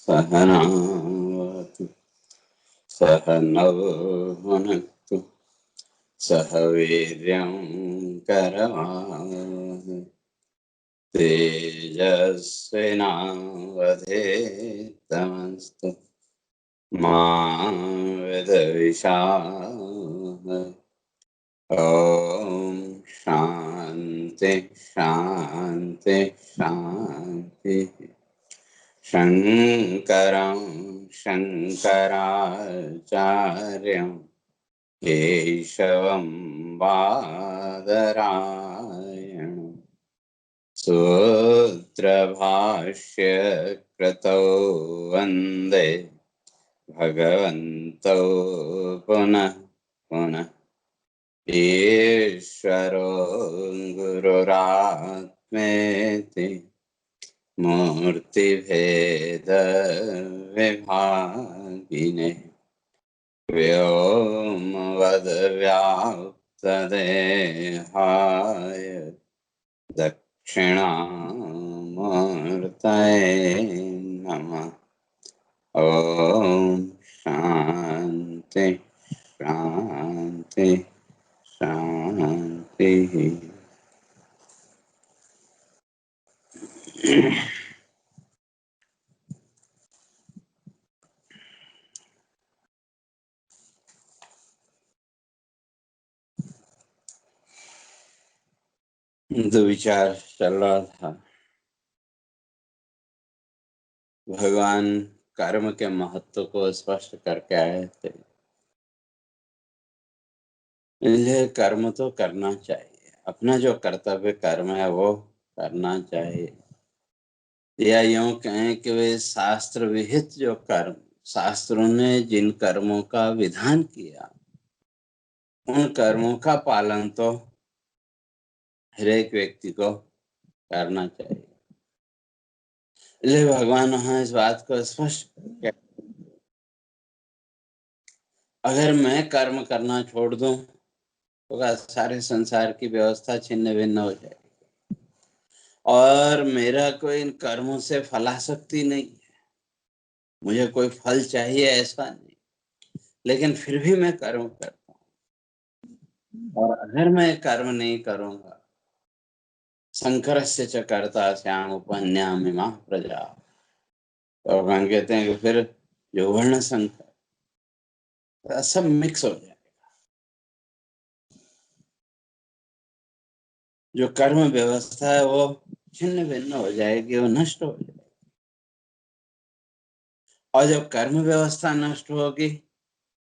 सहनावतु सहनौ भुनक्तु सह वीर्यं करवावहै तेजस्विनावधीतमस्तु मा विद्विषावहै। ओम शांति शांति शांति। शंकरं शंकराचार्यं केशवं बादरायणं सूत्रभाष्य कृतौ वन्दे भगवन्तौ पुनः पुनः। ईश्वरो गुरुरात्मेति मूर्तिभेद विभागिने व्योमवद् व्याप्तदेहाय दक्षिणामूर्तये नमः। ओम शांति शांति शांति। तो विचार चल रहा था, भगवान कर्म के महत्व को स्पष्ट करके आए थे। इसलिए कर्म तो करना चाहिए, अपना जो कर्तव्य कर्म है वो करना चाहिए। या यूं कहें कि वे शास्त्र विहित जो कर्म, शास्त्रों ने जिन कर्मों का विधान किया उन कर्मों का पालन तो हर एक व्यक्ति को करना चाहिए। इसलिए भगवान वहां इस बात को स्पष्ट करके, अगर मैं कर्म करना छोड़ दूं तो सारे संसार की व्यवस्था छिन्न भिन्न हो जाएगी और मेरा कोई इन कर्मों से फलासक्ति नहीं है। मुझे कोई फल चाहिए ऐसा नहीं, लेकिन फिर भी मैं कर्म करता हूँ। और अगर मैं कर्म नहीं करूंगा, संकरस्य च कर्ता स्याम उपन्यामिमा प्रजा, तो भगवान कहते हैं कि फिर जो वर्ण संकर सब मिक्स हो जाए, जो कर्म व्यवस्था है वो छिन्न भिन्न हो जाएगी, वो नष्ट हो जाएगी। और जब कर्म व्यवस्था नष्ट होगी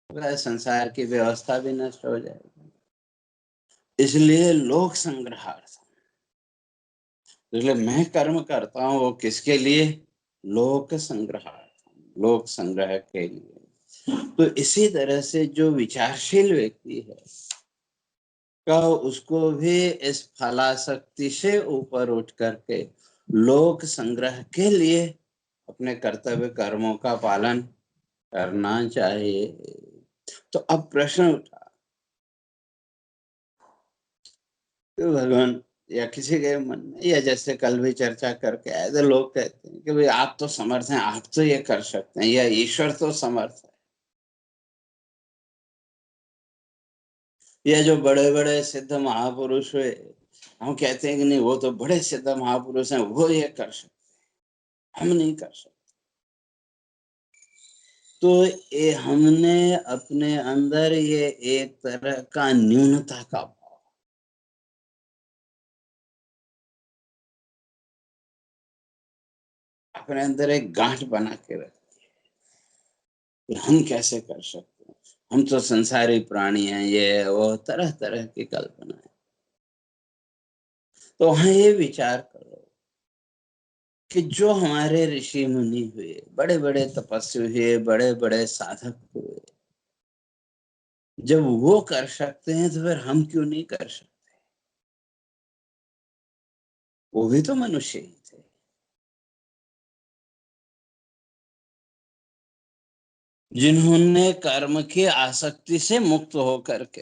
तो संसार की व्यवस्था भी नष्ट हो जाएगी। इसलिए लोक संग्रहार्थ, इसलिए मैं कर्म करता हूँ वो किसके लिए? लोक संग्रहार्थ, लोक संग्रह के लिए। तो इसी तरह से जो विचारशील व्यक्ति है का उसको भी इस फलाशक्ति से ऊपर उठ करके लोक संग्रह के लिए अपने कर्तव्य कर्मों का पालन करना चाहिए। तो अब प्रश्न उठा तो भगवान या किसी के मन में, या जैसे कल भी चर्चा करके आए थे, लोग कहते हैं कि भाई आप तो समर्थ हैं, आप तो ये कर सकते हैं, या ईश्वर तो समर्थ है, या जो बड़े बड़े सिद्ध महापुरुष हुए हम कहते हैं कि नहीं वो तो बड़े सिद्ध महापुरुष हैं, वो ये कर सकते, हम नहीं कर सकते। तो ये हमने अपने अंदर ये एक तरह का न्यूनता का भाव, अपने अंदर एक गांठ बना के रखी है, हम कैसे कर सकते हैं, हम तो संसारी प्राणी हैं, ये वो तरह तरह की कल्पना है। तो वहां ये विचार करो कि जो हमारे ऋषि मुनि हुए, बड़े बड़े तपस्वी हुए, बड़े बड़े साधक हुए, जब वो कर सकते हैं तो फिर हम क्यों नहीं कर सकते? वो भी तो मनुष्य ही थे। जिन्होंने कर्म की आसक्ति से मुक्त होकर के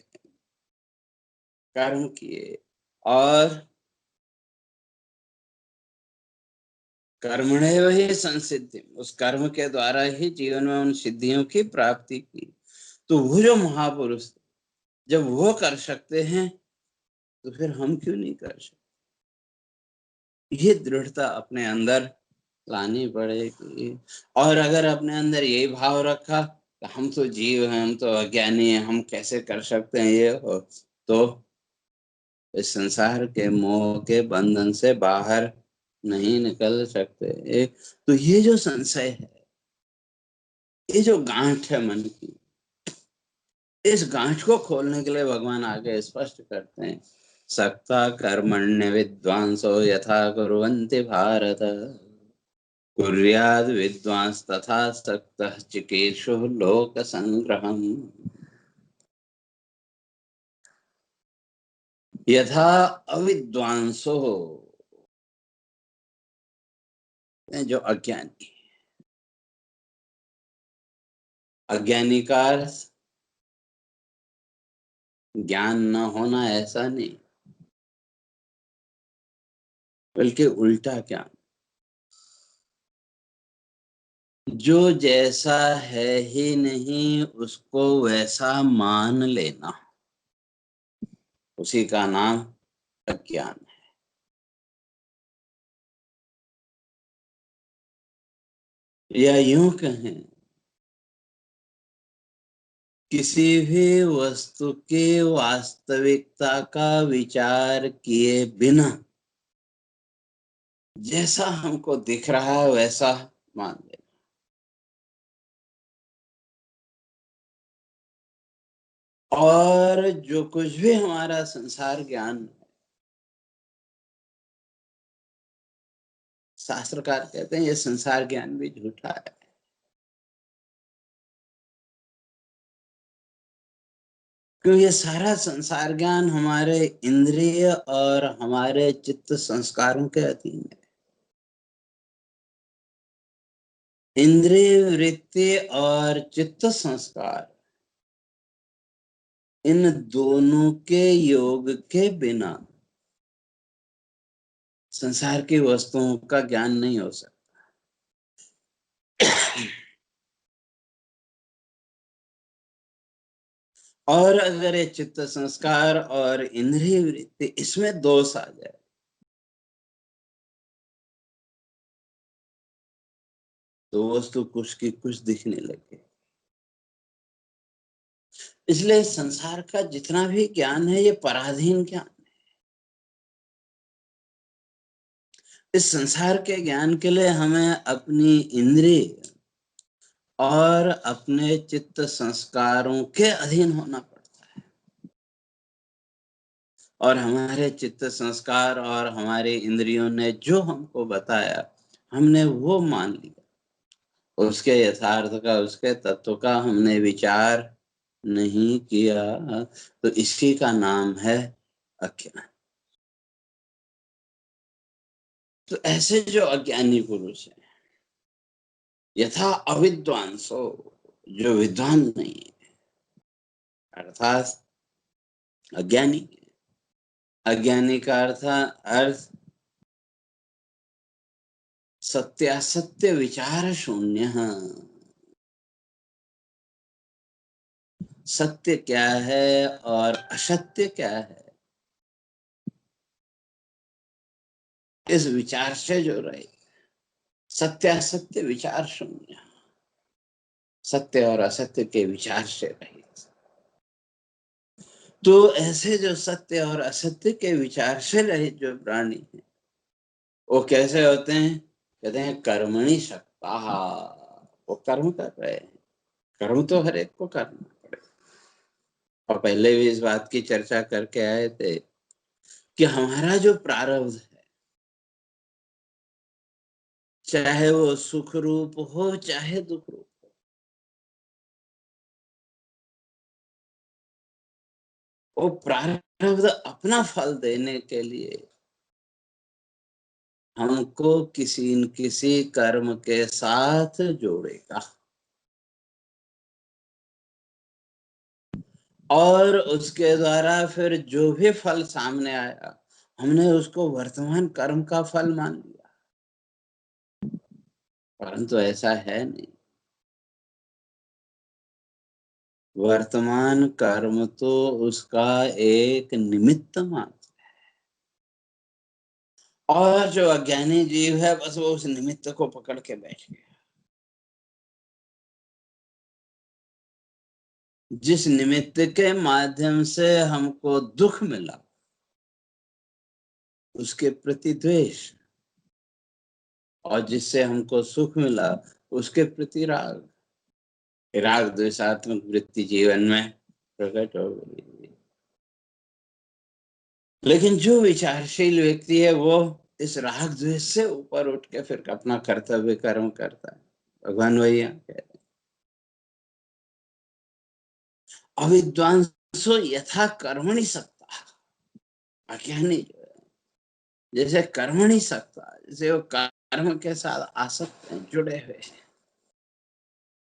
कर्म किए और कर्मणेव ही संसिद्धि, उस कर्म के द्वारा ही जीवन में उन सिद्धियों की प्राप्ति की। तो वो जो महापुरुष जब वो कर सकते हैं तो फिर हम क्यों नहीं कर सकते? ये दृढ़ता अपने अंदर लानी पड़ेगी। और अगर अपने अंदर यही भाव रखा कि हम तो जीव हैं, हम तो अज्ञानी हैं, हम कैसे कर सकते हैं ये हो, तो इस संसार के मोह के बंधन से बाहर नहीं निकल सकते। तो ये जो संशय है, ये जो गांठ है मन की, इस गांठ को खोलने के लिए भगवान आगे स्पष्ट करते हैं, सक्ता कर्मण्य विद्वांसो यथा कुर्वन्ति भारत, कुर्याद् विद्वांस तथा सक्तः चिकीर्षुः लोक संग्रहम्। यथा अविद्वांसो, जो अज्ञानी, अज्ञानी का अर्थ ज्ञान न होना ऐसा नहीं, बल्कि उल्टा ज्ञान। जो जैसा है ही नहीं उसको वैसा मान लेना, उसी का नाम अज्ञान है। या यूं कहें, किसी भी वस्तु की वास्तविकता का विचार किए बिना जैसा हमको दिख रहा है वैसा मान लेना। और जो कुछ भी हमारा संसार ज्ञान, शास्त्रकार कहते हैं ये संसार ज्ञान भी झूठा है। क्योंकि ये सारा संसार ज्ञान हमारे इंद्रिय और हमारे चित्त संस्कारों के अधीन है। इंद्रिय वृत्ति और चित्त संस्कार, इन दोनों के योग के बिना संसार की वस्तुओं का ज्ञान नहीं हो सकता। और अगर ये चित्त संस्कार और इंद्रिय वृत्ति इसमें दोष आ जाए तो वस्तु कुछ की कुछ दिखने लगे। इसलिए संसार का जितना भी ज्ञान है ये पराधीन ज्ञान। इस संसार के ज्ञान के लिए हमें अपनी इंद्रिय और अपने चित्त संस्कारों के अधीन होना पड़ता है। और हमारे चित्त संस्कार और हमारे इंद्रियों ने जो हमको बताया हमने वो मान लिया, उसके यथार्थ का, उसके तत्व का हमने विचार नहीं किया, तो इसी का नाम है अज्ञान। तो ऐसे जो अज्ञानी पुरुष है, यथा अविद्वांसो, जो विद्वान नहीं है, अर्थात अज्ञानी। अज्ञानी का अर्थ सत्यासत्य विचार शून्य। सत्य क्या है और असत्य क्या है इस विचार से जो रहे, सत्यासत्य विचार शून्य, सत्य और असत्य के विचार से रहित। तो ऐसे जो सत्य और असत्य के विचार से रहित जो प्राणी है वो कैसे होते हैं? कहते हैं कर्मणि सक्ता, वो कर्म कर रहे हैं। कर्म तो हर एक को करना पड़ेगा। और पहले भी इस बात की चर्चा करके आए थे कि हमारा जो प्रारब्ध है, चाहे वो सुख रूप हो चाहे दुख रूप, वो प्रारब्ध अपना फल देने के लिए हमको किसी न किसी कर्म के साथ जोड़ेगा। और उसके द्वारा फिर जो भी फल सामने आया हमने उसको वर्तमान कर्म का फल मान लिया। परंतु ऐसा है नहीं। वर्तमान कर्म तो उसका एक निमित्त मात्र, और जो अज्ञानी जीव है बस वो उस निमित्त को पकड़ के बैठ गया। जिस निमित्त के माध्यम से हमको दुख मिला उसके प्रति द्वेष, और जिससे हमको सुख मिला उसके प्रति राग, राग द्वेषात्मक वृत्ति जीवन में प्रकट हो गई। लेकिन जो विचारशील व्यक्ति है वो इस राग द्वेष से ऊपर उठ के फिर अपना कर्तव्य कर्म करता है। भगवान वही यहाँ कह रहे हैं, अविद्वांसो यथा कर्मणि सक्ता। अज्ञानी जो है जैसे कर्मणि सक्ता, जैसे वो कर्म के साथ आसक्त हैं, जुड़े हुए हैं।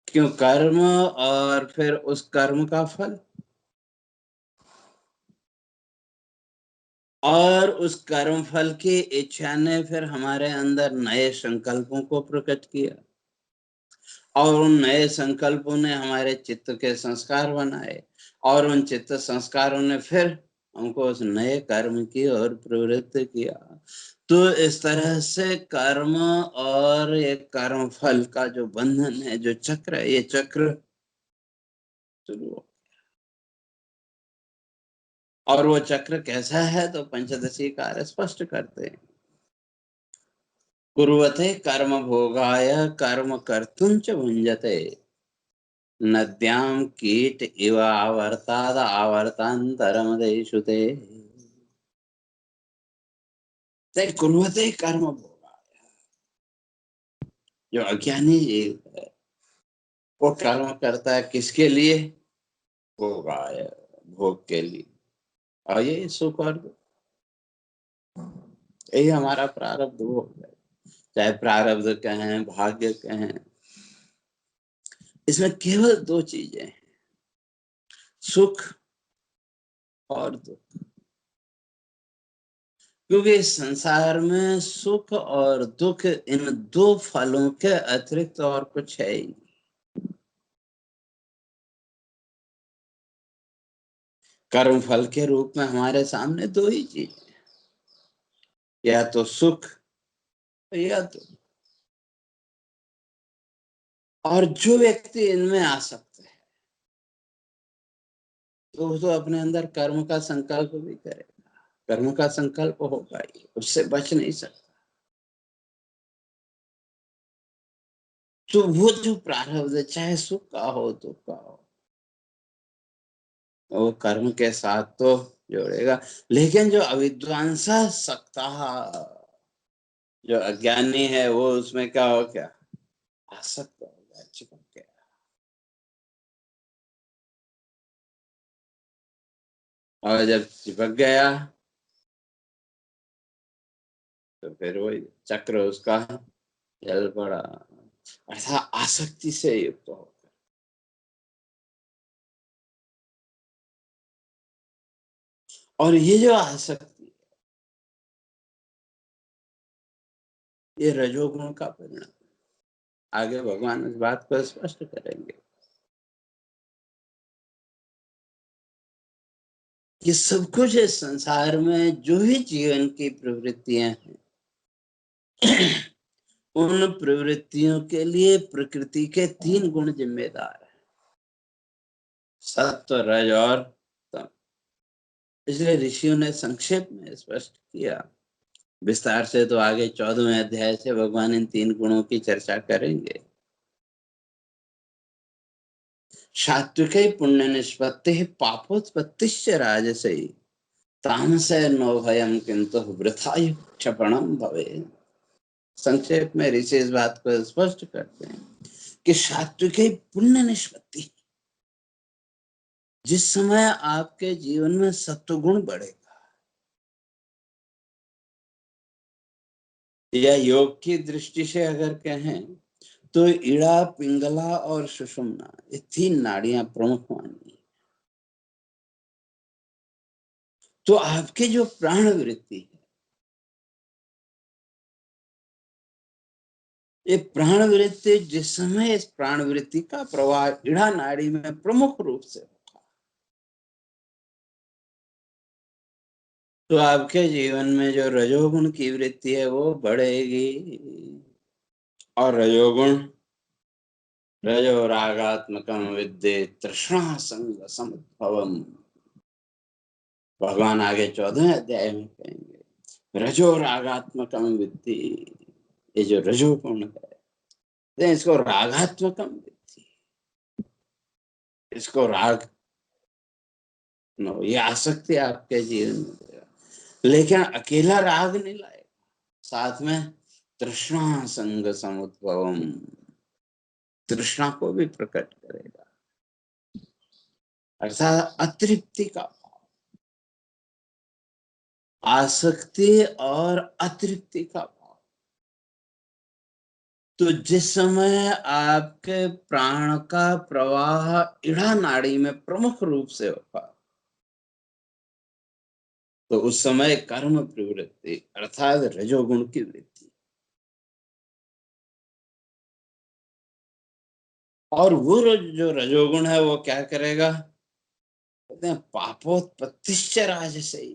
क्यों? कर्म और फिर उस कर्म का फल, और उस कर्म फल की इच्छा ने फिर हमारे अंदर नए संकल्पों को प्रकट किया, और उन नए संकल्पों ने हमारे चित्त के संस्कार बनाए, और उन चित्त संस्कारों ने फिर हमको उस नए कर्म की ओर प्रवृत्त किया। तो इस तरह से कर्म और ये कर्म फल का जो बंधन है, जो चक्र है, ये चक्र शुरू हो। और वो चक्र कैसा है तो पंचदशी कार्य स्पष्ट करते हैं। कुर्वते कर्म भोगाय कर्म कर्तुं च भुंजते, नद्यां कीट इव आवर्ताद आवर्तांतरमदेषु ते। ते कुर्वते कर्म भोगाय, जो अज्ञानी जीव है वो कर्म करता है किसके लिए? भोगाय, भोग के लिए। और ये सुख और दुख, यही हमारा प्रारब्ध भोग है। चाहे प्रारब्ध कहें, भाग्य कहें, इसमें केवल दो चीजें हैं, सुख और दुख। क्योंकि इस संसार में सुख और दुख, इन दो फलों के अतिरिक्त और कुछ है ही। कर्म फल के रूप में हमारे सामने दो ही चीज, या तो सुख या दुख। और जो व्यक्ति इनमें आसक्त है तो वो तो अपने अंदर कर्म का संकल्प भी करेगा, कर्म का संकल्प होगा ही, उससे बच नहीं सकता। तो वो जो प्रारब्ध, चाहे सुख का हो दुख का हो, वो कर्म के साथ तो जोड़ेगा। लेकिन जो अविद्वांसा सकता, जो अज्ञानी है, वो उसमें क्या हो गया? आसक्त हो गया, चिपक गया। और जब चिपक गया तो फिर वही चक्र उसका जल पड़ा, अर्थात आसक्ति से युक्त हो। और ये जो आसक्ति, ये रजोगुण का परिणाम। आगे भगवान इस बात को स्पष्ट करेंगे। ये सब कुछ इस संसार में जो भी जीवन की प्रवृत्तियां हैं, उन प्रवृत्तियों के लिए प्रकृति के तीन गुण जिम्मेदार हैं, सत्व, रज और तम। इसलिए ऋषियों ने संक्षेप में स्पष्ट किया। विस्तार से तो आगे 14वें अध्याय से भगवान इन तीन गुणों की चर्चा करेंगे। सात्विक पुण्य निष्पत्ति पापोत्पत्तिश्च राजसी, तामसे नो भयम किंतु वृथा क्षपणम भवे। संक्षेप में ऋषि इस बात को स्पष्ट करते हैं कि सात्विक पुण्य निष्पत्ति, जिस समय आपके जीवन में सत्वगुण बढ़ेगा, या योग की दृष्टि से अगर कहें तो इड़ा, पिंगला और सुषुम्ना, ये तीन नाड़ियां प्रमुख मानी। तो आपके जो प्राण वृत्ति है, ये प्राण वृत्ति जिस समय इस प्राण वृत्ति का प्रवाह इड़ा नाड़ी में प्रमुख रूप से होगा, तो आपके जीवन में जो रजोगुण की वृत्ति है वो बढ़ेगी। और रजोगुण रजो रागात्मकम विद्ये तृष्णा संग समुद्भवम, भगवान आगे 14वें अध्याय में कहेंगे रजो रागात्मकम विद्ये। ये जो रजोगुण है इसको रागात्मकम विद्ये, इसको राग ये आसक्ति आपके जीवन में देगा, लेकिन अकेला राग नहीं लाएगा, साथ में तृष्णा संग समुद्भवम, तृष्णा को भी प्रकट करेगा, अर्थात अतृप्ति का भाव, आसक्ति और अतृप्ति का भाव। तो जिस समय आपके प्राण का प्रवाह इड़ा नाड़ी में प्रमुख रूप से होगा, तो उस समय कर्म प्रवृत्ति अर्थात रजोगुण की वृत्ति, और वो जो रजोगुण है वो क्या करेगा, कहते हैं पापोत्पत्तिश्च राजसी,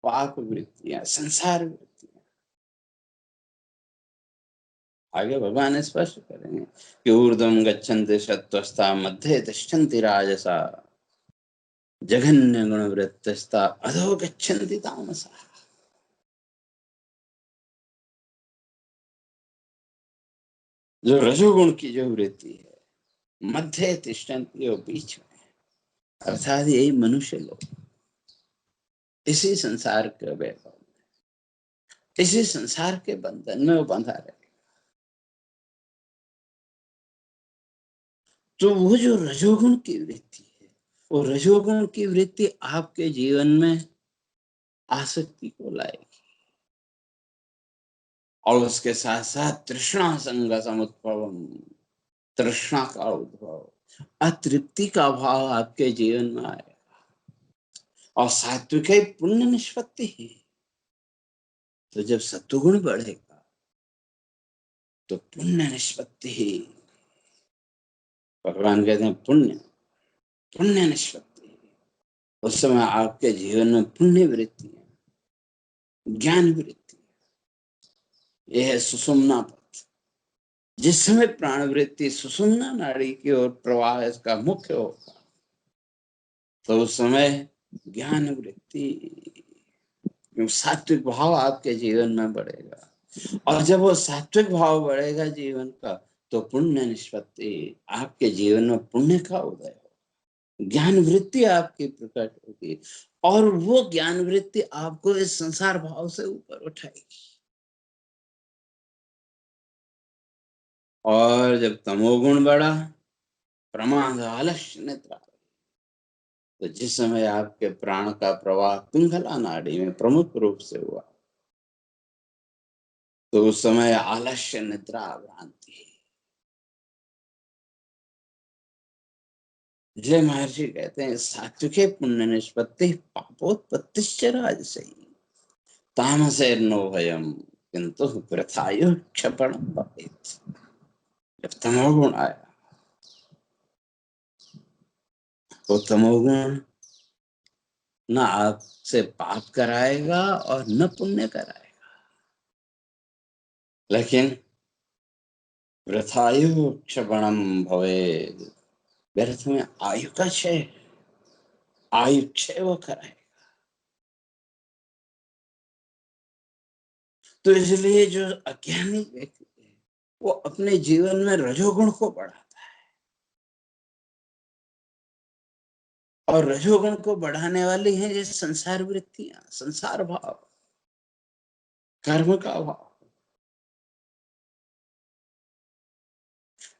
पाप वृत्तियां, संसार वृत्तियां। आगे भगवान स्पष्ट करेंगे कि ऊर्ध्वं गच्छन्ति सत्त्वस्ता मध्ये तिष्ठन्ति राजसा जघन्य गुण वृत्तस्ता अधो गच्छन्ति तामसा। जो रजोगुण की जो वृत्ति है मध्य तिष्ठन्ति, और बीच में, अर्थात यही मनुष्य लोग इसी संसार के वैभव, इसी संसार के बंधन में वो बंधा रहे। तो वो जो रजोगुण की वृत्ति है, वो रजोगुण की वृत्ति आपके जीवन में आसक्ति को लाएगी, और उसके साथ साथ तृष्णा संग समुद्भवम, तृष्णा का उद्भव, अतृप्ति का भाव आपके जीवन में आएगा, और सात्विक पुण्य निष्पत्ति ही। तो जब सत्वगुण बढ़ेगा तो पुण्य निष्पत्ति ही, भगवान कहते हैं पुण्य, पुण्य निष्पत्ति, उस समय आपके जीवन में पुण्य वृत्ति है, ज्ञान वृत्ति, यह है सुषुम्ना पथ। जिस समय प्राण वृत्ति सुषुम्ना नाड़ी की ओर प्रवाह इसका मुख्य होगा, तो उस समय ज्ञान वृत्ति, सात्विक भाव आपके जीवन में बढ़ेगा, और जब वो सात्विक भाव बढ़ेगा जीवन का, तो पुण्य निष्पत्ति, आपके जीवन में पुण्य का उदय हो, ज्ञान वृत्ति आपकी प्रकट होगी, और वो ज्ञान वृत्ति आपको इस संसार भाव से ऊपर उठाएगी। और जब तमोगुण बढ़ा, प्रमाद आलस्य निद्रा, तो जिस समय आपके प्राण का प्रवाह पिंगला नाड़ी में प्रमुख रूप से हुआ, तो उस समय आलस्य निद्रा भ्रांति। जय महर्षि कहते हैं सात्विके पुण्य निष्पत्ति पापोत्पत्तिश्च राजसी तामसेर्नो भयम किंतु प्रथायु क्षपणम भवेत्। जब तमोगुण आया, तो तमोगुण न आपसे पाप कराएगा और न पुण्य कराएगा, लेकिन प्रथायु क्षपणम भवेत्, व्यर्थ में आयु का क्षय, आयु क्षय वो कराएगा। तो इसलिए जो अज्ञानी व्यक्ति है वो अपने जीवन में रजोगुण को बढ़ाता है, और रजोगुण को बढ़ाने वाली है ये संसार वृत्तियां, संसार भाव, कर्म का भाव,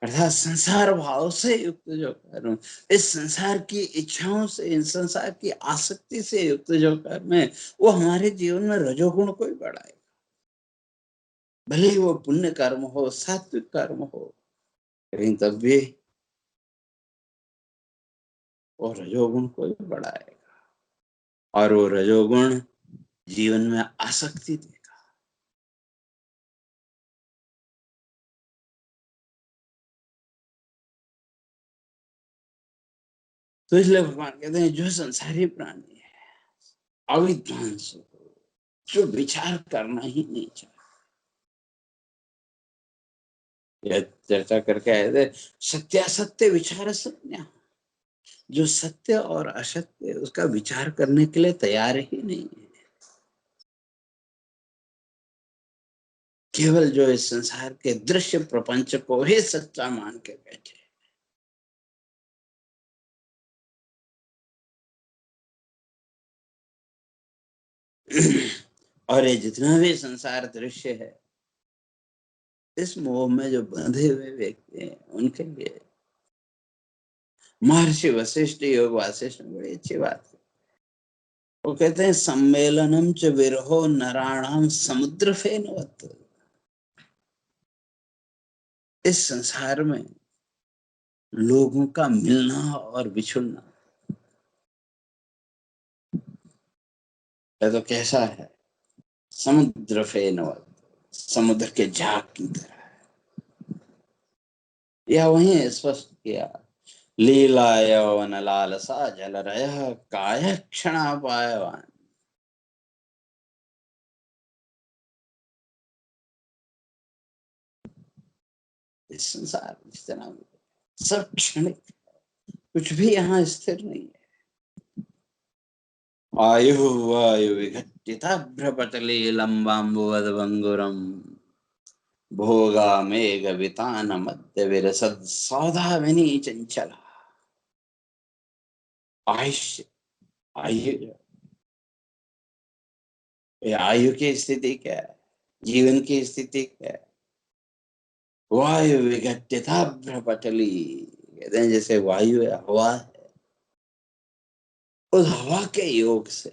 अर्थात संसार भाव से युक्त जो कर्म, इस संसार की इच्छाओं से, इन संसार की आसक्ति से युक्त जो कर्म है, वो हमारे जीवन में रजोगुण को ही बढ़ाएगा, भले ही वो पुण्य कर्म हो, सात्विक कर्म हो, लेकिन तब भी वो रजोगुण को ही बढ़ाएगा, और वो रजोगुण जीवन में आसक्ति देगा। तो इसलिए भगवान कहते हैं जो संसारी प्राणी है अविद्वांस हो, जो विचार करना ही नहीं चाहता। यह चर्चा करके आए थे, सत्यासत्य विचार संज्ञा, जो सत्य और असत्य उसका विचार करने के लिए तैयार ही नहीं है। केवल जो इस संसार के दृश्य प्रपंच को ही सच्चा मान के बैठे। और ये जितना भी संसार दृश्य है, इस मोह में जो बंधे हुए व्यक्ति हैं उनके लिए महर्षि वशिष्ठ योग वासिष्ठ में बड़ी अच्छी बात है। वो कहते हैं सम्मेलनम च विरहो नराणाम समुद्र फेनवत। इस संसार में लोगों का मिलना और बिछुड़ना है तो कैसा है, समुद्र फेनवत, समुद्र के झाग की तरह। यह वहीं स्पष्ट किया, लीला यौवन लालसा जल रह काय क्षणा पायवान। इस संसार जितना भी सब क्षणिक, कुछ भी यहाँ स्थिर नहीं है। आयु वायु विघटिता भ्रपटली लंबाम्बुवद भंगुरम भोगा मेघ वितान मध्य विरसद सौधा विनी चंचला। आयुष्य, आयु, ये आयु की स्थिति क्या है, जीवन की स्थिति क्या है। वायु विघटिता भ्रपटली, कहते हैं जैसे वायु है, हवा है, उस हवा के योग से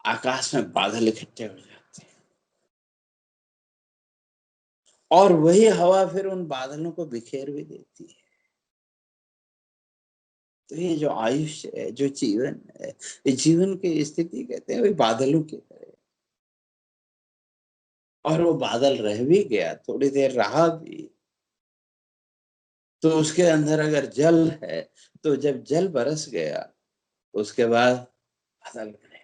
आकाश में बादल इकट्ठे हो जाते हैं और वही हवा फिर उन बादलों को बिखेर भी देती है। तो ये जो आयुष्य है, जो जीवन है, ये जीवन की स्थिति कहते हैं वही बादलों की तरह। और वो बादल रह भी गया, थोड़ी देर रहा भी, तो उसके अंदर अगर जल है, तो जब जल बरस गया उसके बाद बादल बने।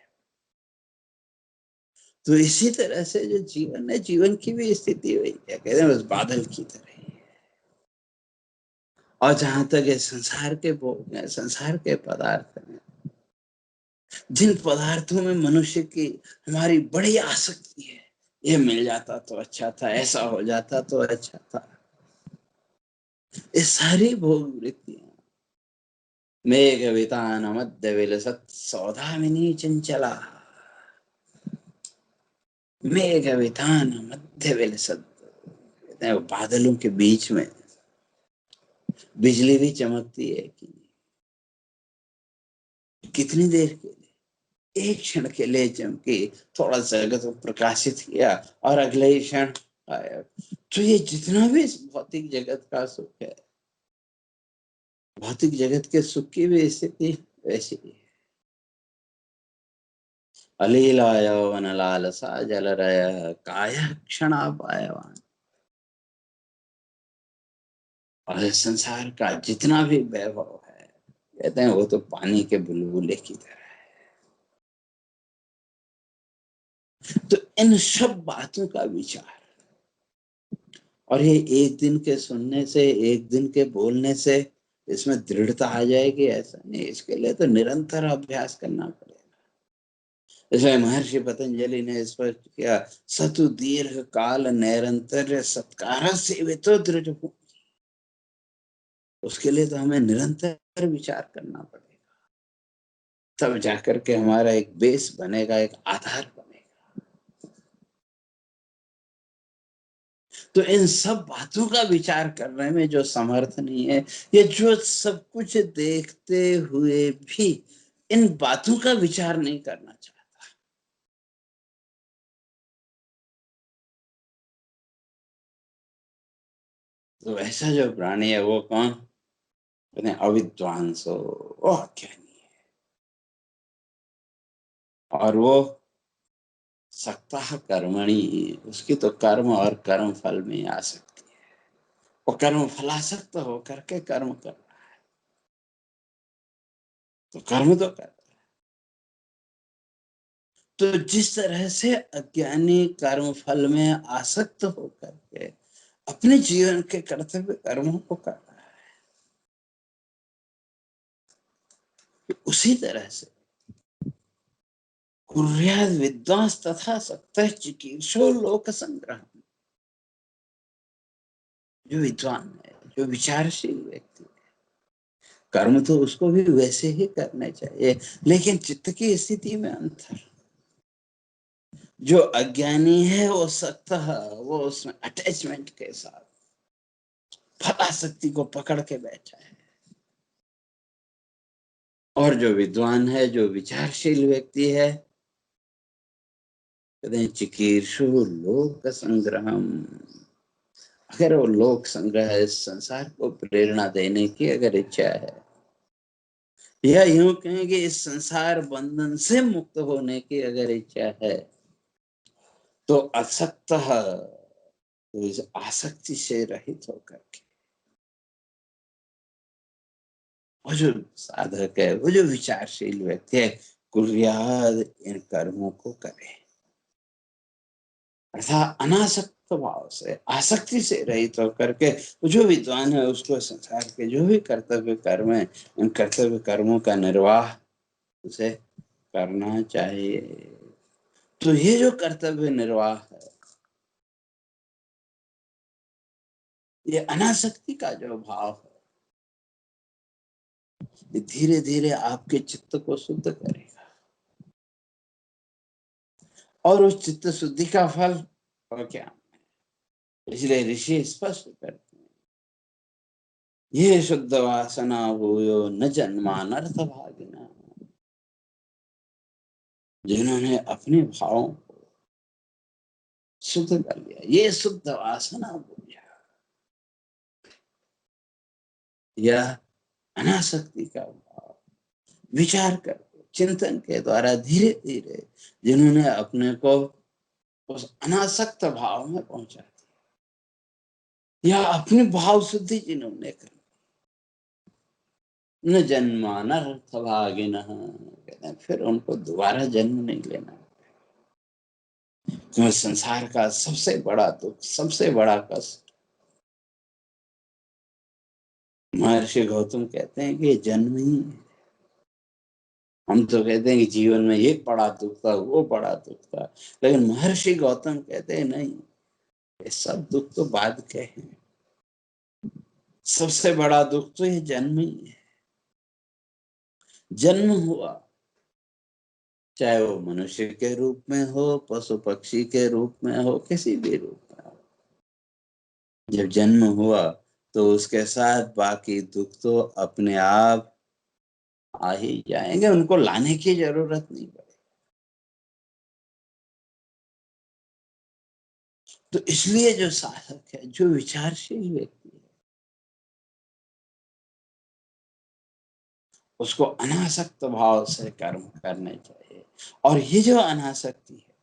तो इसी तरह से जो जीवन है, जीवन की भी स्थिति वही है, कहते हैं बस बादल की तरह ही है। और जहां तक ये संसार के भोग हैं, संसार के पदार्थ हैं, जिन पदार्थों में मनुष्य की हमारी बड़ी आसक्ति है, ये मिल जाता तो अच्छा था, ऐसा हो जाता तो अच्छा था, ये सारी भोग वृत्तियां मेघ वितान मध्य विलसत सौधामिनी चंचला। मेघ वितान मध्य विलसत, कहते हैं वो बादलों के बीच में बिजली भी चमकती है कि कितनी देर के लिए, एक क्षण के लिए चमकी, थोड़ा जगत को प्रकाशित किया और अगले ही क्षण आया। तो ये जितना भी इस भौतिक जगत का सुख है, भौतिक जगत के सुख की भी स्थिति वैसी है। अलीला यौवन लालसा जल रह काय क्षणा पायवान। और इस संसार का जितना भी वैभव है, कहते हैं वो तो पानी के बुलबुले की तरह है। तो इन सब बातों का विचार, और ये एक दिन के सुनने से, एक दिन के बोलने से इसमें दृढ़ता आ जाएगी ऐसा नहीं, इसके लिए तो निरंतर अभ्यास करना पड़ेगा। इसलिए महर्षि पतंजलि ने स्पष्ट किया, सतु दीर्घ काल निरंतर सत्कार सेवितो दृढ़ भूमि। उसके लिए तो हमें निरंतर विचार करना पड़ेगा, तब जाकर के हमारा एक बेस बनेगा, एक आधार बनेगा। तो इन सब बातों का विचार करने में जो समर्थ नहीं है, ये जो सब कुछ देखते हुए भी इन बातों का विचार नहीं करना चाहता, तो ऐसा जो प्राणी है वो कौन, अविद्वांस हो, वो अज्ञानी है। और वो सकता कर्मणि, उसकी तो कर्म और कर्म फल में आ सकती है, वो कर्म फलासक्त हो करके कर्म कर। तो कर्म तो कर। तो जिस तरह से अज्ञानी कर्म फल में आसक्त होकर के अपने जीवन के कर्तव्य कर्मों को कर रहा है, उसी तरह से कुर्याद विद्वांस तथा सक्तः चिकीर्षो लोक संग्रह, जो विद्वान है, जो विचारशील व्यक्ति, कर्म तो उसको भी वैसे ही करने चाहिए, लेकिन चित्त की स्थिति में अंतर। जो अज्ञानी है वो सख्त है, वो उसमें अटैचमेंट के साथ फलाशक्ति को पकड़ के बैठा है, और जो विद्वान है, जो विचारशील व्यक्ति है, कहते हैं चिकीर्षु लोक संग्रहम। अगर वो लोक संग्रह, इस संसार को प्रेरणा देने की अगर इच्छा है, या यूं कहें कि इस संसार बंधन से मुक्त होने की अगर इच्छा है, तो असक्त, तो इस आसक्ति से रहित होकर के वो जो साधक है, वो जो विचारशील व्यक्ति है, कुर्याद इन कर्मों को करे, अर्थात अनासक्त भाव से, आसक्ति से रहित होकर के जो विद्वान है उसको संसार के जो भी कर्तव्य कर्म है, इन कर्तव्य कर्मों का निर्वाह उसे करना चाहिए। तो ये जो कर्तव्य निर्वाह है, ये अनासक्ति का जो भाव है, ये धीरे धीरे आपके चित्त को शुद्ध करेगा, और उस चित्त शुद्धि का फल और क्या, इसलिए ऋषि स्पष्ट करते हैं, ये शुद्ध वासना भूयो न जन्मानर्थ भागिना, जिन्होंने अपने भावों को शुद्ध कर लिया, ये शुद्ध वासना भूया, यह अनासक्ति का भाव विचार कर चिंतन के द्वारा धीरे धीरे जिन्होंने अपने को उस अनासक्त भाव में पहुंचा दिया, या अपनी भाव शुद्धि जिन्होंने कर, न जन्मानर्थ भागिनः, कहते हैं फिर उनको दोबारा जन्म नहीं लेना, क्योंकि संसार का सबसे बड़ा दुख, सबसे बड़ा कष्ट, महर्षि गौतम कहते हैं कि जन्म ही है। हम तो कहते हैं कि जीवन में ये बड़ा दुख था, वो बड़ा दुख था, लेकिन महर्षि गौतम कहते हैं नहीं, ये सब दुख तो बाद के हैं, सबसे बड़ा दुख तो ये जन्म ही है। जन्म हुआ, चाहे वो मनुष्य के रूप में हो, पशु पक्षी के रूप में हो, किसी भी रूप में हो, जब जन्म हुआ तो उसके साथ बाकी दुख तो अपने आप आ ही जाएंगे, उनको लाने की जरूरत नहीं पड़ेगी। तो इसलिए जो साधक है, जो विचारशील व्यक्ति है, उसको अनासक्त भाव से कर्म करने चाहिए। और ये जो अनासक्ति है,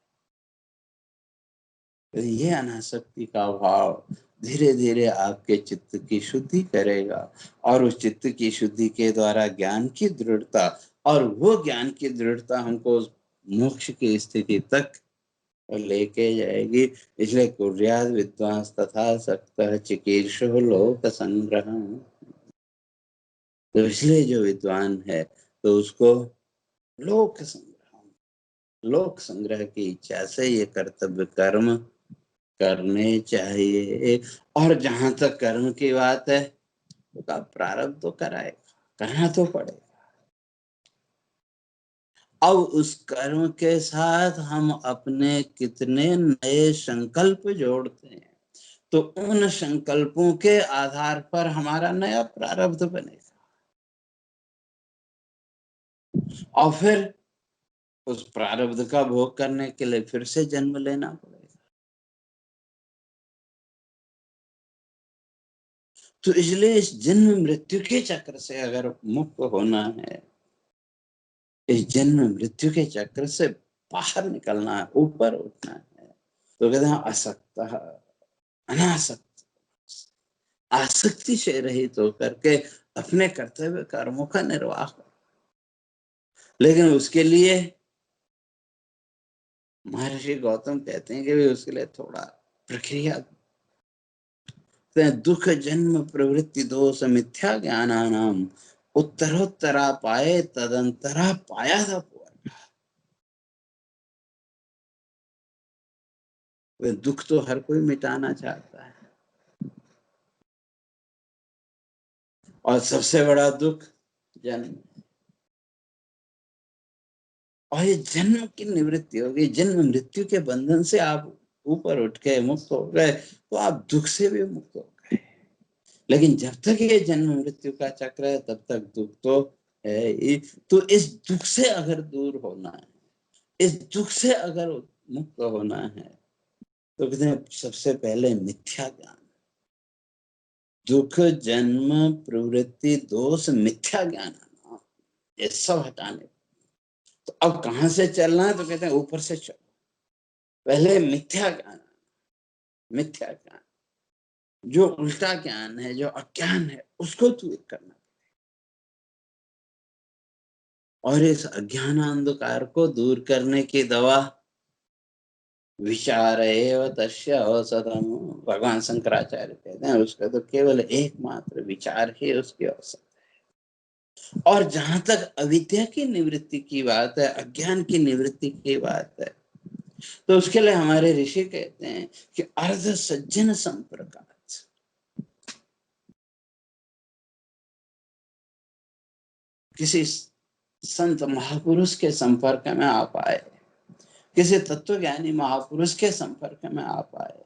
तो ये अनासक्ति का भाव धीरे धीरे आपके चित्त की शुद्धि करेगा, और उस चित्त की शुद्धि के द्वारा ज्ञान की दृढ़ता, और वो ज्ञान की दृढ़ता हमको मोक्ष की स्थिति तक लेके जाएगी। इसलिए कुर्याद विद्वांस तथा सक्तः चिकीर्षो लोक संग्रह, तो इसलिए जो विद्वान है तो उसको लोक संग्रह, लोक संग्रह की इच्छा से ये कर्तव्य कर्म करने चाहिए। और जहां तक कर्म की बात है, तो का प्रारब्ध तो कराएगा, करना तो पड़ेगा। अब उस कर्म के साथ हम अपने कितने नए संकल्प जोड़ते हैं, तो उन संकल्पों के आधार पर हमारा नया प्रारब्ध बनेगा, और फिर उस प्रारब्ध का भोग करने के लिए फिर से जन्म लेना पड़ेगा। तो इसलिए इस जन्म मृत्यु के चक्र से अगर मुक्त होना है, इस जन्म मृत्यु के चक्र से बाहर निकलना है, ऊपर उठना है, तो कहते हैं असक्त, अनासक्त, आसक्ति से रहित होकर के अपने कर्तव्य कर्मों का निर्वाह करो। लेकिन उसके लिए महर्षि गौतम कहते हैं कि भी उसके लिए थोड़ा प्रक्रिया। दुख जन्म प्रवृत्ति दोष मिथ्या ज्ञानानाम उत्तरोत्तरा पाए तदंतरा पाया था। दुख तो हर कोई मिटाना चाहता है, और सबसे बड़ा दुख जन्म। और ये जन्म की निवृत्ति होगी, जन्म मृत्यु के बंधन से आप ऊपर उठ के मुक्त हो गए तो आप दुख से भी मुक्त हो गए। लेकिन जब तक ये जन्म मृत्यु का चक्र है तब तक दुख तो है ही। तो इस दुख से अगर दूर होना है, इस दुख से अगर मुक्त होना है, तो कहते हैं सबसे पहले मिथ्या ज्ञान। दुख जन्म प्रवृत्ति दोष मिथ्या ज्ञान, ये सब हटाने। तो अब कहां से चलना है? तो कहते हैं ऊपर से चलो। पहले मिथ्या ज्ञान, मिथ्या ज्ञान जो उल्टा ज्ञान है, जो अज्ञान है, उसको दूर करना। और इस अज्ञान अंधकार को दूर करने की दवा विचार एव तस्य औषधम। भगवान शंकराचार्य कहते हैं उसका तो केवल एकमात्र विचार ही उसकी औषध। और जहां तक अविद्या की निवृत्ति की बात है, अज्ञान की निवृत्ति की बात है, तो उसके लिए हमारे ऋषि कहते हैं कि अर्ध सज्जन संप्रकाश। किसी संत महापुरुष के संपर्क में आप आए, किसी तत्वज्ञानी महापुरुष के संपर्क में आप आए,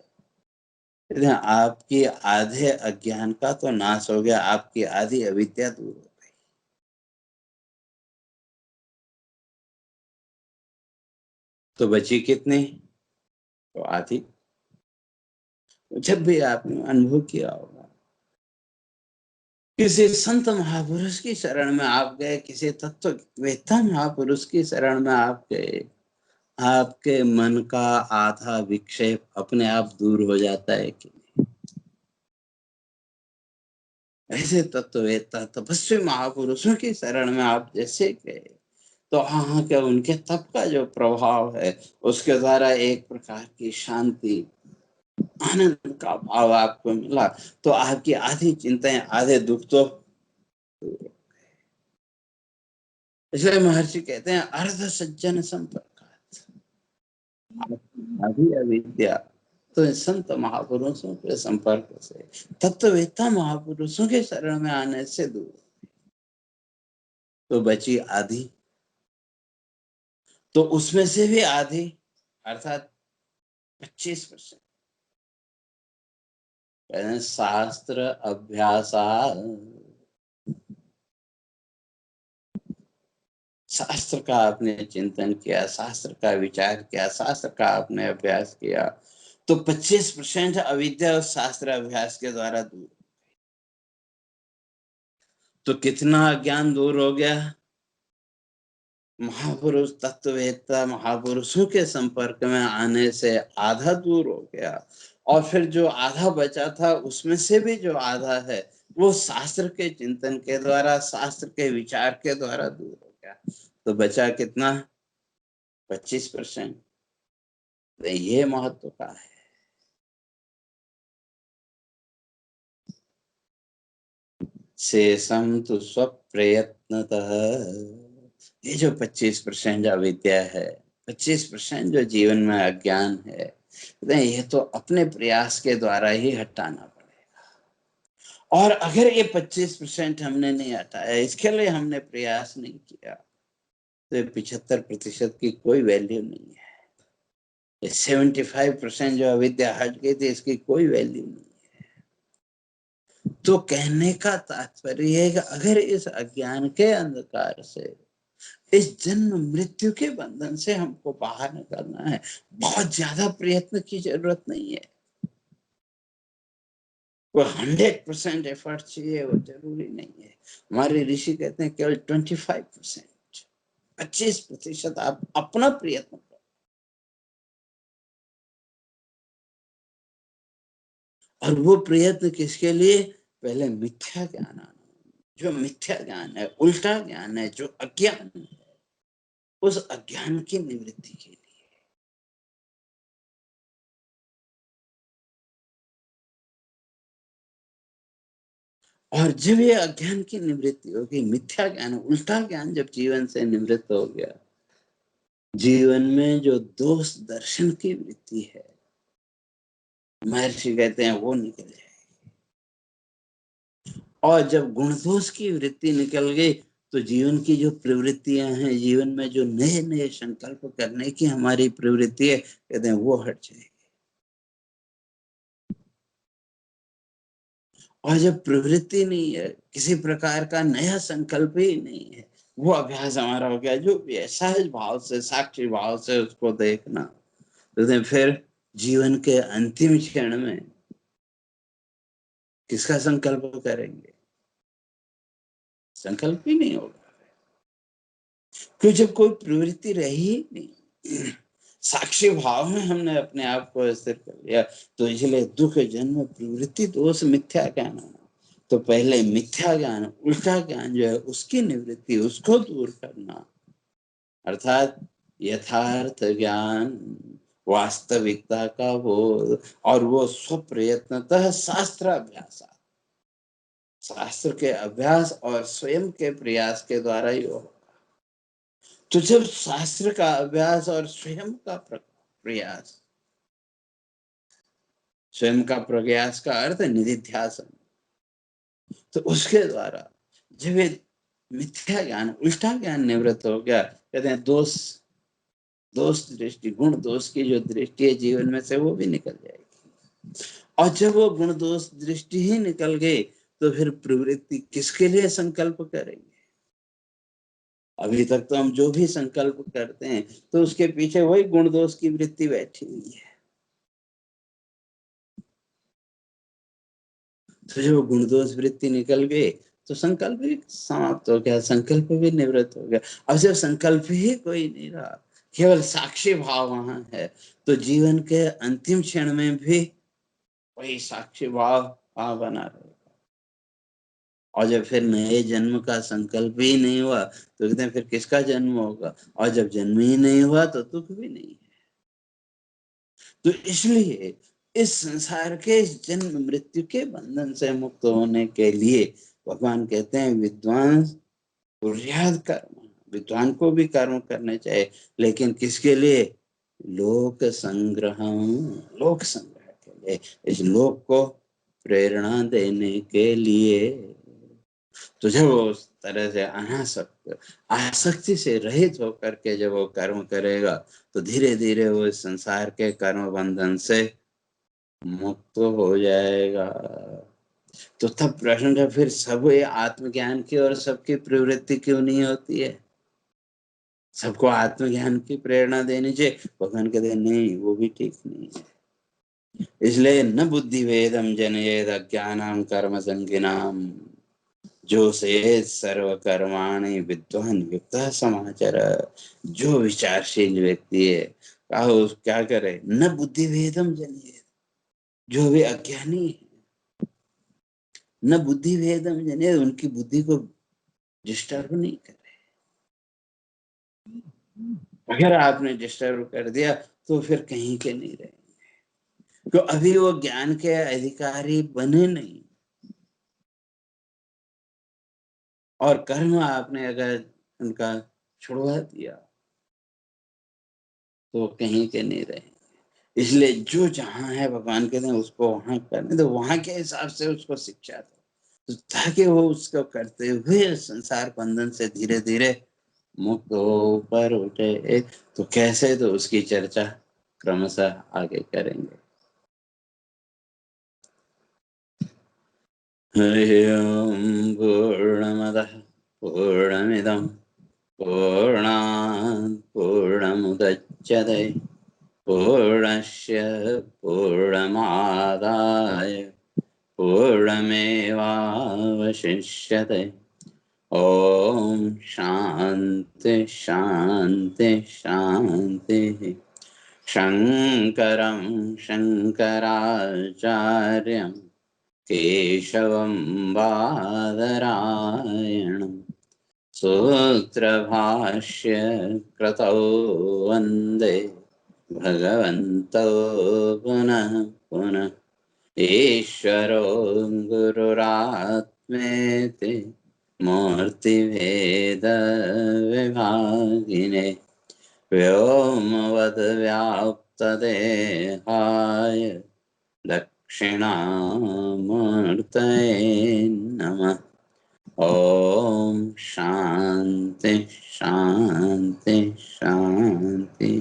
आपकी आधे अज्ञान का तो नाश हो गया, आपकी आधी अविद्या दूर हो गई। तो बची कितनी? तो आधी। जब भी आपने अनुभव किया होगा, किसी संत महापुरुष की शरण में आप गए, किसी तत्ववेत्ता महापुरुष की शरण में आप गए, आपके मन का आधा विक्षेप अपने आप दूर हो जाता है कि नहीं? ऐसे तत्ववेत्ता तपस्वी महापुरुषों की शरण में आप जैसे गए, तो हाँ क्या उनके तप का जो प्रभाव है, उसके द्वारा एक प्रकार की शांति, आनंद का भाव आपको मिला, तो आपकी आधी चिंताएं, आधे दुख तो। इसलिए महर्षि कहते हैं अर्ध सज्जन संपर्क, आधी अविद्या तो संत महापुरुषों के संपर्क से, तत्ववेत्ता महापुरुषों के शरण में आने से दूर, तो बची आधी। तो उसमें से भी आधी अर्थात 25% शास्त्र अभ्यास। शास्त्र का आपने चिंतन किया, शास्त्र का विचार किया, शास्त्र का आपने अभ्यास किया, तो 25% अविद्या और शास्त्र अभ्यास के द्वारा दूर। तो कितना ज्ञान दूर हो गया? महापुरुष तत्ववेत्ता महापुरुषों के संपर्क में आने से आधा दूर हो गया, और फिर जो आधा बचा था उसमें से भी जो आधा है वो शास्त्र के चिंतन के द्वारा, शास्त्र के विचार के द्वारा दूर हो गया। तो बचा कितना? 25%। तो ये महत्व का है। शेषम तो स्वप्रयत्नतः, ये जो 25% अविद्या है, 25% जो जीवन में अज्ञान है, ये तो अपने प्रयास के द्वारा ही हटाना पड़ेगा। और अगर ये 25% हमने नहीं हटाया, इसके लिए हमने प्रयास नहीं किया, तो 75% की कोई वैल्यू नहीं है। ये 75% जो अविद्या हट गई थी, इसकी कोई वैल्यू नहीं। तो कहने का तात्पर्य है कि अगर इस अज्ञान के अंधकार से, इस जन्म मृत्यु के बंधन से हमको बाहर निकलना है, बहुत ज्यादा प्रयत्न की जरूरत नहीं है। वो 100% एफर्ट चाहिए, वो जरूरी नहीं है। हमारे ऋषि कहते हैं केवल 25%, 25% आप अपना प्रयत्न करो। और वो प्रयत्न किसके लिए? पहले मिथ्या ज्ञान आना। जो मिथ्या ज्ञान है, उल्टा ज्ञान है, जो अज्ञान है, उस अज्ञान की निवृत्ति के लिए। और जब ये अज्ञान की निवृत्ति होगी, मिथ्या ज्ञान, उल्टा ज्ञान जब जीवन से निवृत्त हो गया, जीवन में जो दोष दर्शन की वृत्ति है, महर्षि कहते हैं वो निकल जाएगी। और जब गुण दोष की वृत्ति निकल गई तो जीवन की जो प्रवृत्तियां हैं, जीवन में जो नए नए संकल्प करने की हमारी प्रवृत्ति है, कहते हैं वो हट जाएगी। और जब प्रवृत्ति नहीं है, किसी प्रकार का नया संकल्प ही नहीं है, वो अभ्यास हमारा हो गया, जो सहज भाव से, साक्षी भाव से उसको देखना, तो फिर जीवन के अंतिम क्षण में किसका संकल्प करेंगे? संकल्प ही नहीं होगा, क्योंकि जब कोई प्रवृत्ति रही ही नहीं, साक्षी भाव में हमने अपने आप को स्थिर कर लिया। तो इसलिए दुख जन्म प्रवृत्ति दोष मिथ्या ज्ञान होना। तो पहले मिथ्या ज्ञान, उल्टा ज्ञान जो है, उसकी निवृत्ति, उसको दूर करना, अर्थात यथार्थ ज्ञान, वास्तविकता का बोध, और वो स्वप्रयत्नतः शास्त्र अभ्यास, शास्त्र के अभ्यास और स्वयं के प्रयास के द्वारा ही हो। तो जब शास्त्र का अभ्यास और स्वयं का प्रयास, स्वयं का प्रयास का अर्थ निधिध्यासन, तो उसके द्वारा जब ये मिथ्या ज्ञान, उल्टा ज्ञान निवृत्त हो गया, कहते हैं दोष दृष्टि, गुण दोष की जो दृष्टि है जीवन में से, वो भी निकल जाएगी। और जब वो गुण दोष दृष्टि ही निकल गई, तो फिर प्रवृत्ति किसके लिए संकल्प करेंगे? अभी तक तो हम जो भी संकल्प करते हैं, तो उसके पीछे वही गुण दोष की वृत्ति बैठी हुई है। तो जब गुण दोष वृत्ति निकल गई, तो संकल्प भी समाप्त हो गया, संकल्प भी निवृत्त हो गया। अब जब संकल्प ही कोई नहीं रहा, केवल साक्षी भाव वहां है, तो जीवन के अंतिम क्षण में भी वही साक्षी भाव वहां बना रहेगा। और जब फिर नए जन्म का संकल्प ही नहीं हुआ, तो कहते हैं फिर किसका जन्म होगा? और जब जन्म ही नहीं हुआ तो दुख भी नहीं है। तो इसलिए इस संसार के जन्म मृत्यु के बंधन से मुक्त होने के लिए भगवान कहते हैं विद्वान कुर्याद कर्म, विद्वान को भी कर्म करने चाहिए, लेकिन किसके लिए? लोक संग्रह, लोक संग्रह के लिए, इस लोक को प्रेरणा देने के लिए। तो जब वो उस तरह से अनासक्त, आसक्ति से रहित होकर के जब वो कर्म करेगा, तो धीरे धीरे वो इस संसार के कर्म बंधन से मुक्त हो जाएगा। तो तब प्रश्न है, फिर सब ये आत्मज्ञान की और सबकी प्रवृत्ति क्यों नहीं होती है? सबको आत्मज्ञान की प्रेरणा देनी चाहिए, भगवान कहते हैं नहीं, वो भी ठीक नहीं है। इसलिए न बुद्धि वेदम जनयेद अज्ञानम कर्म संगिनाम, जो से सर्व कर्माणि विद्वान युक्त समाचार। जो विचारशील व्यक्ति है, कहा क्या करे? न बुद्धि भेदम जनिए, जो भी अज्ञानी है, न बुद्धि भेदम जनिए, उनकी बुद्धि को डिस्टर्ब नहीं करे। अगर आपने डिस्टर्ब कर दिया तो फिर कहीं के नहीं रहेंगे, तो अभी वो ज्ञान के अधिकारी बने नहीं। और कर्म आपने अगर उनका छुड़वा दिया तो कहीं के नहीं रहे। इसलिए जो जहां है, भगवान कहते हैं उसको वहां करने दो, वहां के हिसाब से उसको शिक्षा दो, तो ताकि वो उसको करते हुए संसार बंधन से धीरे धीरे मुक्त हो, ऊपर उठे। तो कैसे? तो उसकी चर्चा क्रमशः आगे करेंगे। हरि ओम पूर्णमदः पूर्णमिदं पूर्णात् पूर्णमुदच्यते पूर्णस्य पूर्णमादाय पूर्णमेवावशिष्यते। ओम शांति शांति शांति। शंकरं शंकराचार्यं केशवं बादरायणं सूत्रभाष्य कृतौ वन्दे भगवन्तौ पुनः पुनः। ईश्वरो गुरुरात्मेति मूर्तिभेदविभागिने व्योमवद्व्याप्तदेहाय दक्षिणामूर्तये नमः। ओम शांति शांति शांति।